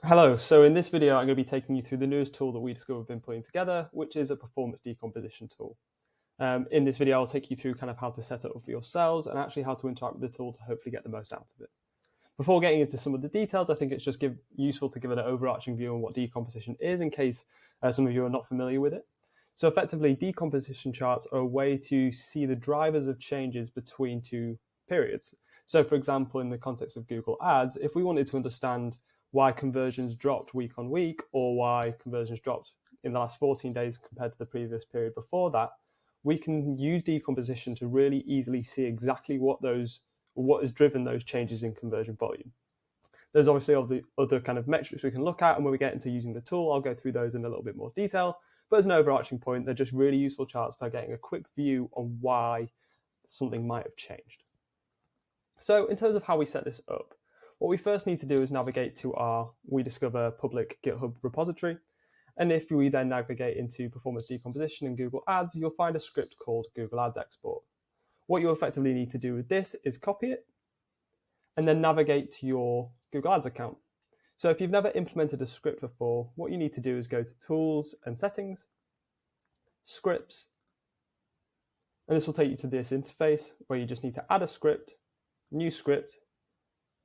Hello, so in this video I'm going to be taking you through the newest tool that WeDiscover have been putting together, which is a performance decomposition tool. In this video I'll take you through kind of how to set it up for yourselves and actually how to interact with the tool to hopefully get the most out of it. Before getting into some of the details, I think it's just useful to give it an overarching view on what decomposition is in case some of you are not familiar with it. So effectively, decomposition charts are a way to see the drivers of changes between two periods. So for example, in the context of Google Ads, if we wanted to understand why conversions dropped week on week or why conversions dropped in the last 14 days compared to the previous period before that, we can use decomposition to really easily see exactly what has driven those changes in conversion volume. There's obviously all the other kind of metrics we can look at, and when we get into using the tool, I'll go through those in a little bit more detail. But as an overarching point, they're just really useful charts for getting a quick view on why something might have changed. So in terms of how we set this up, what we first need to do is navigate to our WeDiscover public GitHub repository. And if we then navigate into performance decomposition in Google Ads, you'll find a script called Google Ads Export. What you effectively need to do with this is copy it and then navigate to your Google Ads account. So if you've never implemented a script before, what you need to do is go to Tools and Settings, Scripts, and this will take you to this interface where you just need to add a script, new script,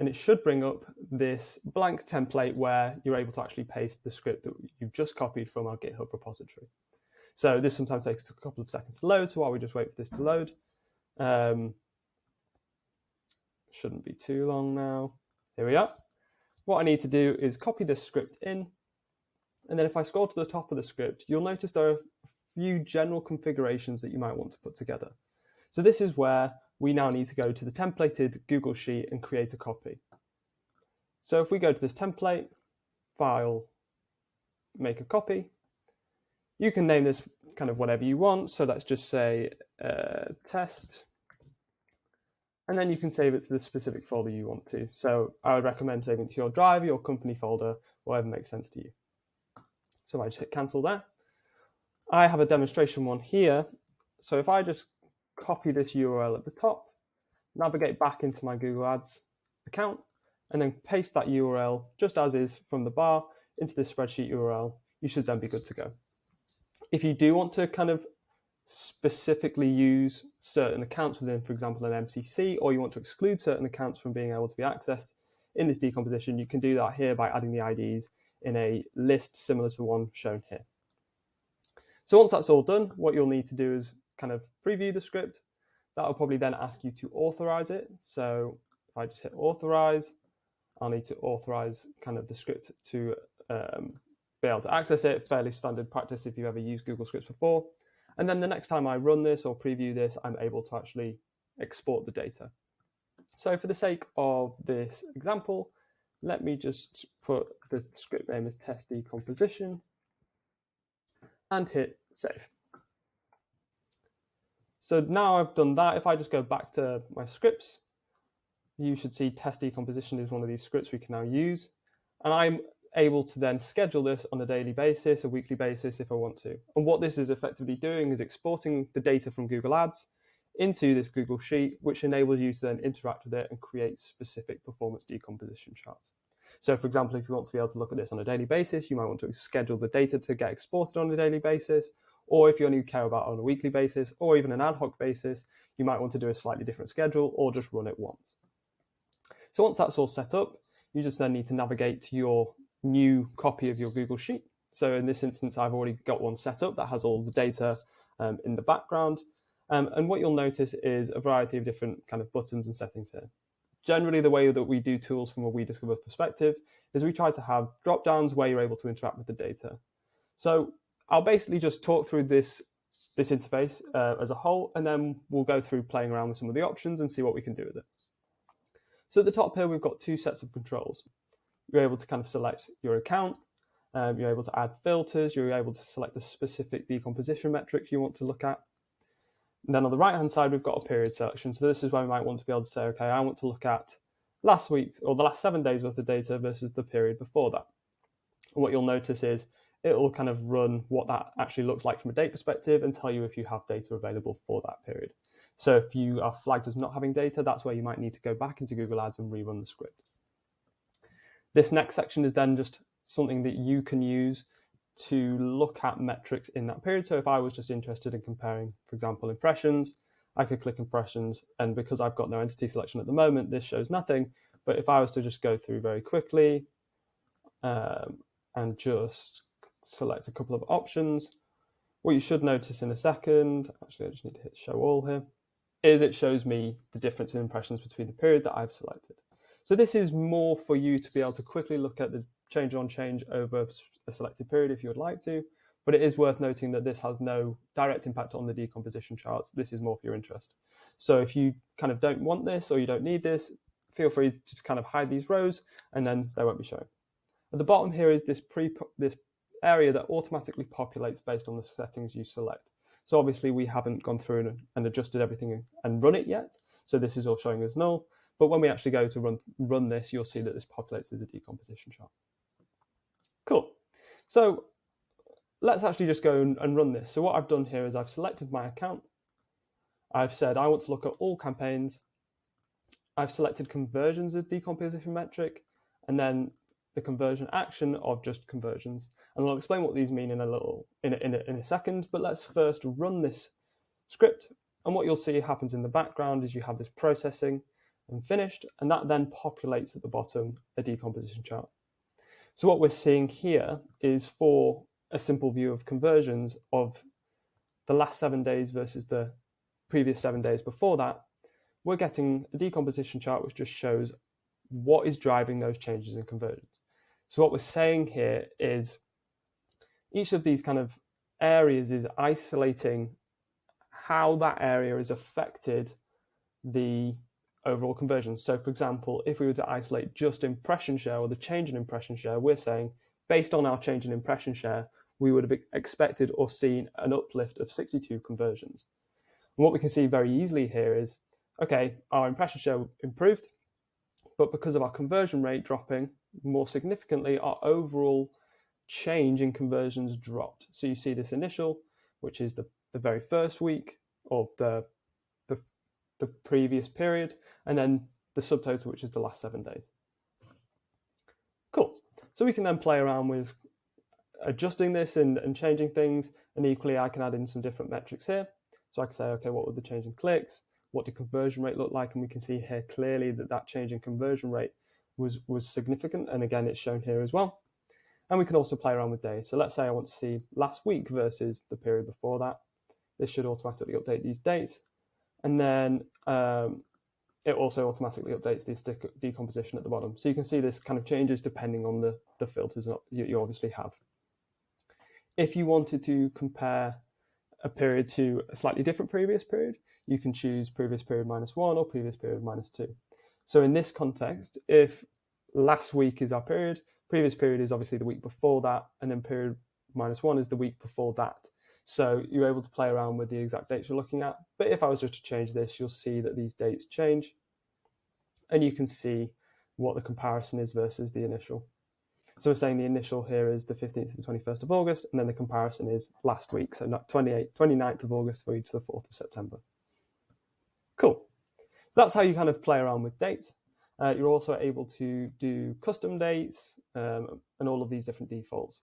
and it should bring up this blank template where you're able to actually paste the script that you've just copied from our GitHub repository. So this sometimes takes a couple of seconds to load, so while we just wait for this to load, shouldn't be too long now. Here we are. What I need to do is copy this script in, and then if I scroll to the top of the script, you'll notice there are a few general configurations that you might want to put together. So this is where we now need to go to the templated Google Sheet and create a copy. So if we go to this template, File, Make a Copy, you can name this kind of whatever you want. So let's just say test, and then you can save it to the specific folder you want to. So I would recommend saving it to your drive, your company folder, whatever makes sense to you. So I just hit cancel there. I have a demonstration one here. So if I just copy this URL at the top, navigate back into my Google Ads account, and then paste that URL just as is from the bar into this spreadsheet URL, you should then be good to go. If you do want to kind of specifically use certain accounts within, for example, an MCC, or you want to exclude certain accounts from being able to be accessed in this decomposition, you can do that here by adding the IDs in a list similar to one shown here. So once that's all done, what you'll need to do is kind of preview the script. That'll probably then ask you to authorize it. So if I just hit authorize, I'll need to authorize kind of the script to be able to access it. Fairly standard practice if you've ever used Google Scripts before. And then the next time I run this or preview this, I'm able to actually export the data. So for the sake of this example, let me just put the script name as test decomposition and hit save. So now I've done that, if I just go back to my scripts, you should see test decomposition is one of these scripts we can now use. And I'm able to then schedule this on a daily basis, a weekly basis if I want to. And what this is effectively doing is exporting the data from Google Ads into this Google Sheet, which enables you to then interact with it and create specific performance decomposition charts. So for example, if you want to be able to look at this on a daily basis, you might want to schedule the data to get exported on a daily basis, or if you only care about it on a weekly basis, or even an ad hoc basis, you might want to do a slightly different schedule or just run it once. So once that's all set up, you just then need to navigate to your new copy of your Google Sheet. So in this instance, I've already got one set up that has all the data in the background. And what you'll notice is a variety of different kind of buttons and settings here. Generally, the way that we do tools from a WeDiscover perspective is we try to have drop-downs where you're able to interact with the data. So I'll basically just talk through this interface as a whole, and then we'll go through playing around with some of the options and see what we can do with it. So at the top here, we've got two sets of controls. You're able to kind of select your account, you're able to add filters, you're able to select the specific decomposition metrics you want to look at. And then on the right-hand side, we've got a period selection. So this is where we might want to be able to say, okay, I want to look at last week or the last 7 days worth of data versus the period before that. And what you'll notice is it'll kind of run what that actually looks like from a date perspective and tell you if you have data available for that period. So if you are flagged as not having data, that's where you might need to go back into Google Ads and rerun the script. This next section is then just something that you can use to look at metrics in that period. So if I was just interested in comparing, for example, impressions, I could click impressions, and because I've got no entity selection at the moment, this shows nothing. But if I was to just go through very quickly and just select a couple of options, what you should notice in a second, actually I just need to hit show all here, is it shows me the difference in impressions between the period that I've selected. So this is more for you to be able to quickly look at the change on change over a selected period if you would like to, but it is worth noting that this has no direct impact on the decomposition charts. This is more for your interest. So if you kind of don't want this or you don't need this, feel free to kind of hide these rows and then they won't be shown. At the bottom here is this area that automatically populates based on the settings you select. So obviously we haven't gone through and adjusted everything and run it yet. So this is all showing as null. But when we actually go to run this, you'll see that this populates as a decomposition chart. Cool. So let's actually just go and run this. So what I've done here is I've selected my account. I've said I want to look at all campaigns. I've selected conversions as decomposition metric, and then the conversion action of just conversions. And I'll explain what these mean in a second, but let's first run this script. And what you'll see happens in the background is you have this processing and finished, and that then populates at the bottom a decomposition chart. So what we're seeing here is for a simple view of conversions of the last 7 days versus the previous 7 days before that, we're getting a decomposition chart which just shows what is driving those changes in conversions. So what we're saying here is each of these kind of areas is isolating how that area has affected the overall conversion. So for example, if we were to isolate just impression share or the change in impression share, we're saying based on our change in impression share, we would have expected or seen an uplift of 62 conversions. And what we can see very easily here is, okay, our impression share improved, but because of our conversion rate dropping more significantly, our overall change in conversions dropped. So you see this initial, which is the very first week or the previous period, and then the subtotal, which is the last 7 days. Cool. So we can then play around with adjusting this and changing things, and equally I can add in some different metrics here. So I can say, okay, what would the change in clicks? What did conversion rate look like? And we can see here clearly that that change in conversion rate was significant, and again it's shown here as well. And we can also play around with days. So let's say I want to see last week versus the period before that. This should automatically update these dates. And then it also automatically updates this decomposition at the bottom. So you can see this kind of changes depending on the filters you obviously have. If you wanted to compare a period to a slightly different previous period, you can choose previous period -1 or previous period -2. So in this context, if last week is our period, previous period is obviously the week before that, and then period -1 is the week before that. So you're able to play around with the exact dates you're looking at. But if I was just to change this, you'll see that these dates change, and you can see what the comparison is versus the initial. So we're saying the initial here is the 15th to the 21st of August, and then the comparison is last week, so not 29th of August through to the 4th of September. Cool. So that's how you kind of play around with dates. You're also able to do custom dates and all of these different defaults.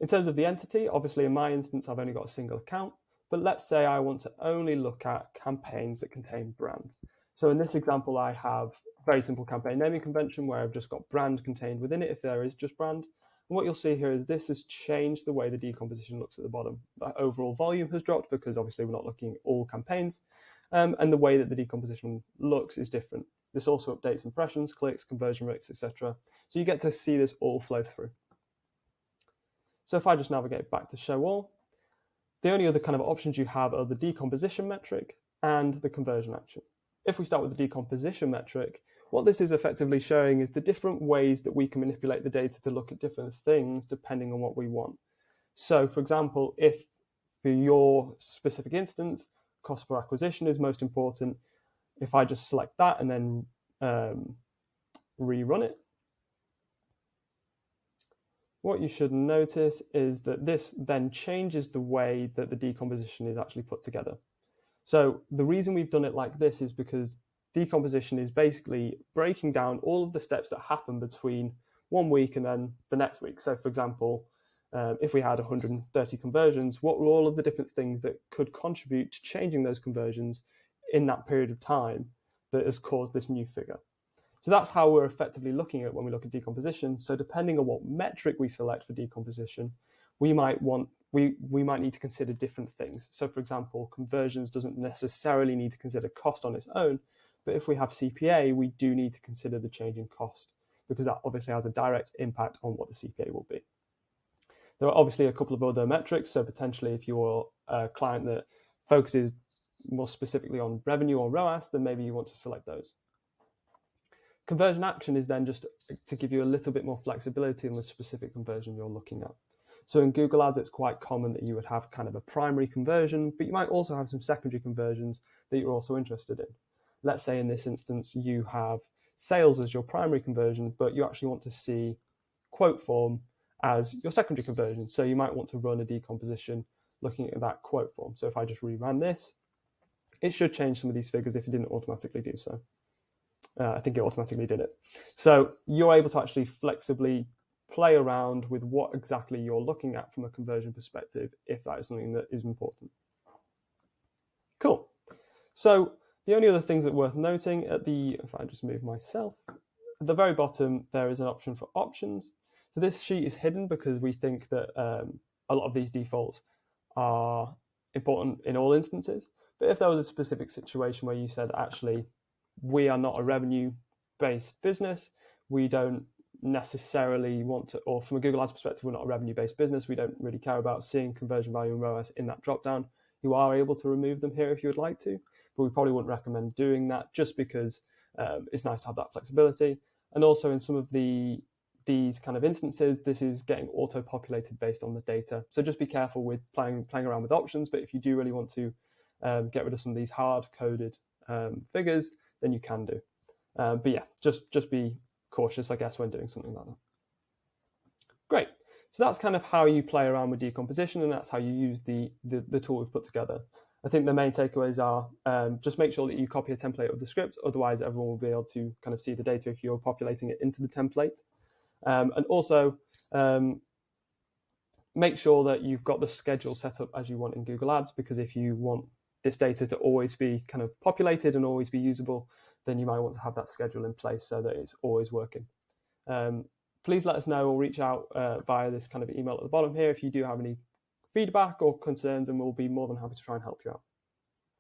In terms of the entity, obviously in my instance, I've only got a single account, but let's say I want to only look at campaigns that contain brand. So in this example, I have a very simple campaign naming convention where I've just got brand contained within it if there is just brand. And what you'll see here is this has changed the way the decomposition looks at the bottom. The overall volume has dropped because obviously we're not looking at all campaigns, and the way that the decomposition looks is different. This also updates impressions, clicks, conversion rates, etc. So you get to see this all flow through. So if I just navigate back to show all, the only other kind of options you have are the decomposition metric and the conversion action. If we start with the decomposition metric, what this is effectively showing is the different ways that we can manipulate the data to look at different things depending on what we want. So for example, if for your specific instance, cost per acquisition is most important, if I just select that and then rerun it, what you should notice is that this then changes the way that the decomposition is actually put together. So the reason we've done it like this is because decomposition is basically breaking down all of the steps that happen between 1 week and then the next week. So for example, if we had 130 conversions, what were all of the different things that could contribute to changing those conversions in that period of time that has caused this new figure? So that's how we're effectively looking at it when we look at decomposition. So depending on what metric we select for decomposition, we might need to consider different things. So for example, conversions doesn't necessarily need to consider cost on its own, but if we have CPA, we do need to consider the change in cost, because that obviously has a direct impact on what the CPA will be. There are obviously a couple of other metrics. So potentially if you're a client that focuses more specifically on revenue or ROAS, then maybe you want to select those. Conversion action is then just to give you a little bit more flexibility on the specific conversion you're looking at. So in Google Ads, it's quite common that you would have kind of a primary conversion, but you might also have some secondary conversions that you're also interested in. Let's say in this instance, you have sales as your primary conversion, but you actually want to see quote form as your secondary conversion. So you might want to run a decomposition looking at that quote form. So if I just reran this, it should change some of these figures if it didn't automatically do so. I think it automatically did it. So you're able to actually flexibly play around with what exactly you're looking at from a conversion perspective, if that is something that is important. Cool. So the only other things that are worth noting if I just move myself, at the very bottom, there is an option for options. So this sheet is hidden because we think that a lot of these defaults are important in all instances. But if there was a specific situation where you said, actually, we are not a revenue-based business, we don't necessarily want to, or from a Google Ads perspective, we're not a revenue-based business, we don't really care about seeing conversion value and ROAS in that dropdown, you are able to remove them here if you would like to, but we probably wouldn't recommend doing that just because it's nice to have that flexibility. And also in some of these kind of instances, this is getting auto-populated based on the data. So just be careful with playing around with options, but if you do really want to get rid of some of these hard-coded figures, then you can do. But yeah, just be cautious, I guess, when doing something like that. Great. So that's kind of how you play around with decomposition, and that's how you use the tool we've put together. I think the main takeaways are just make sure that you copy a template of the script, otherwise everyone will be able to kind of see the data if you're populating it into the template. And also make sure that you've got the schedule set up as you want in Google Ads, because if you want this data to always be kind of populated and always be usable, then you might want to have that schedule in place so that it's always working. Please let us know or reach out via this kind of email at the bottom here if you do have any feedback or concerns, and we'll be more than happy to try and help you out.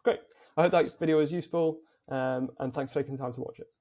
Great. I hope that video was useful, and thanks for taking the time to watch it.